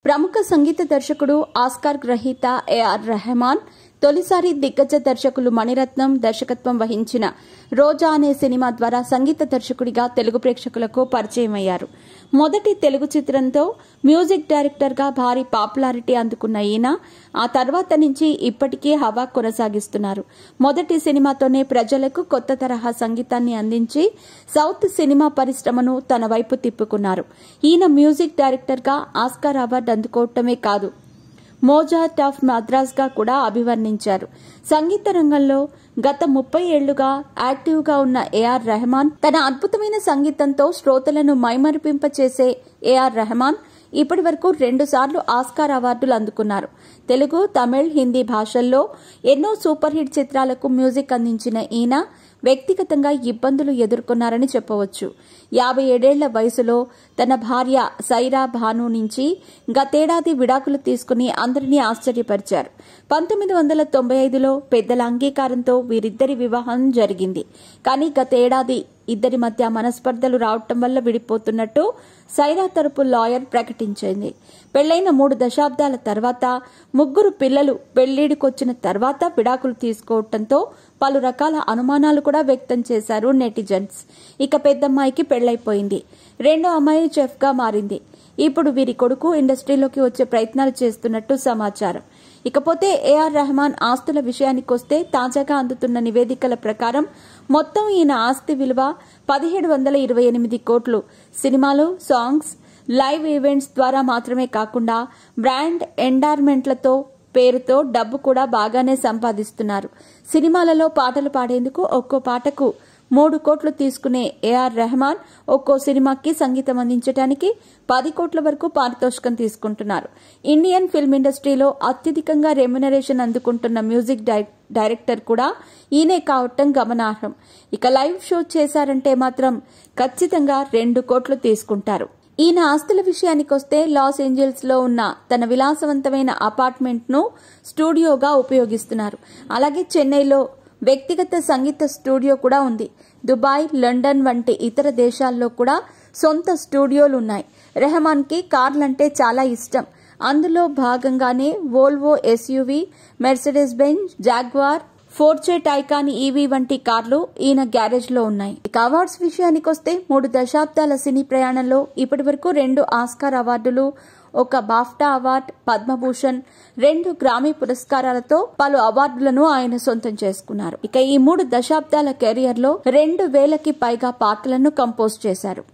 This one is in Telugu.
ప్రముఖ సంగీత దర్శకుడు ఆస్కార్ గ్రహీత ఏఆర్ రెహమాన్ తొలిసారి దిగ్గజ దర్శకులు మణిరత్నం దర్శకత్వం వహించిన రోజా అనే సినిమా ద్వారా సంగీత దర్శకుడిగా తెలుగు ప్రేక్షకులకు పరిచయమయ్యారు. మొదటి తెలుగు చిత్రంతో మ్యూజిక్ డైరెక్టర్ గా భారీ పాపులారిటీ అందుకున్న ఈయన ఆ తర్వాత నుంచి ఇప్పటికీ హవా కొనసాగిస్తున్నారు. మొదటి సినిమాతోనే ప్రజలకు కొత్త తరహా సంగీతాన్ని అందించి సౌత్ సినిమా పరిశ్రమను తన వైపు తిప్పుకున్నారు. ఈయన మ్యూజిక్ డైరెక్టర్ గా ఆస్కార్ అవార్డు అందుకోవటమే కాదు, మోజార్ట్ ఆఫ్ మద్రాస్ గా కూడా అభివర్ణించారు. సంగీత రంగంలో గత 30 ఏళ్లుగా యాక్టివ్ గా ఉన్న ఏఆర్ రెహమాన్ తన అద్భుతమైన సంగీతంతో శ్రోతలను మైమరిపింపచేసే ఏఆర్ రెహమాన్ ఇప్పటి వరకు 2 సార్లు ఆస్కార్ అవార్డులు అందుకున్నారు. తెలుగు, తమిళ్, హిందీ భాషల్లో ఎన్నో సూపర్ హిట్ చిత్రాలకు మ్యూజిక్ అందించిన ఈయన వ్యక్తిగతంగా ఇబ్బందులు ఎదుర్కొన్నారని చెప్పవచ్చు. 57 ఏళ్ల వయసులో తన భార్య సైరా భాను నుంచి గతేడాది విడాకులు తీసుకుని అందరినీ ఆశ్చర్యపరిచారు. 1995లో పెద్దల అంగీకారంతో వీరిద్దరి వివాహం జరిగింది. కానీ గతేడాది ఇద్దరి మధ్య మనస్పర్ధలు రావటం వల్ల విడిపోతున్నట్టు సైరా తరపు లాయర్ ప్రకటించింది. పెళ్లైన 3 దశాబ్దాల తర్వాత 3 పిల్లలు పెళ్లిడికొచ్చిన తర్వాత విడాకులు తీసుకోవడంతో పలు రకాల అనుమానాలు కూడా వ్యక్తం చేశారు నెటిజన్స్. ఇక పెద్దమ్మాయికి పెళ్లైపోయింది. రెండో అమ్మాయి చెఫ్ గా మారింది. ఇప్పుడు వీరి కొడుకు ఇండస్ట్రీలోకి వచ్చే ప్రయత్నాలు చేస్తున్నట్టు సమాచారం. ఇకపోతే ఏఆర్ రెహమాన్ ఆస్తుల విషయానికొస్తే తాజాగా అందుతున్న నివేదికల ప్రకారం మొత్తం ఈయన ఆస్తి విలువ 1728 కోట్లు. సినిమాలు, సాంగ్స్, లైవ్ ఈవెంట్స్ ద్వారా మాత్రమే కాకుండా బ్రాండ్ ఎండార్మెంట్లతో పేరుతో డబ్బు కూడా బాగానే సంపాదిస్తున్నారు. సినిమాలలో పాటలు పాడేందుకు ఒక్కో పాటకు 3 కోట్లు తీసుకునే ఏఆర్ రెహమాన్ ఒక్కో సినిమాకి సంగీతం అందించడానికి 10 కోట్ల వరకు పారితోషికం తీసుకుంటున్నారు. ఇండియన్ ఫిల్మ్ ఇండస్ట్రీలో అత్యధికంగా రెమ్యునరేషన్ అందుకుంటున్న మ్యూజిక్ డైరెక్టర్ కూడా ఈయనే కావటం గమనార్హం. ఇక లైవ్ షో చేశారంటే మాత్రం ఖచ్చితంగా 2 కోట్లు తీసుకుంటారు. ఈయన ఆస్తుల విషయానికొస్తే లాస్ ఏంజల్స్ లో ఉన్న తన విలాసవంతమైన అపార్ట్మెంట్ ను స్టూడియోగా ఉపయోగిస్తున్నారు. అలాగే చెన్నైలో వ్యక్తిగత సంగీత స్టూడియో కూడా ఉంది. దుబాయ్, లండన్ వంటి ఇతర దేశాల్లో కూడా సొంత స్టూడియోలున్నాయి. రెహమాన్ కి కార్లంటే చాలా ఇష్టం. అందులో భాగంగానే Volvo SUV, Mercedes Benz, Jaguar, Porsche Taycan EV వంటి కార్లు ఈయన గ్యారేజ్ లో ఉన్నాయి. ఇక అవార్డ్స్ విషయానికొస్తే 3 దశాబ్దాల సినీ ప్రయాణంలో ఇప్పటి వరకు 2 ఆస్కార్ అవార్డులు, 1 బాఫ్టా అవార్డు, పద్మభూషణ్, 2 గ్రామీ పురస్కారాలతో పలు అవార్డులను ఆయన సొంతం చేసుకున్నారు. ఇక ఈ 3 దశాబ్దాల కెరియర్ లో 2000కి పైగా పాటలను కంపోజ్ చేశారు.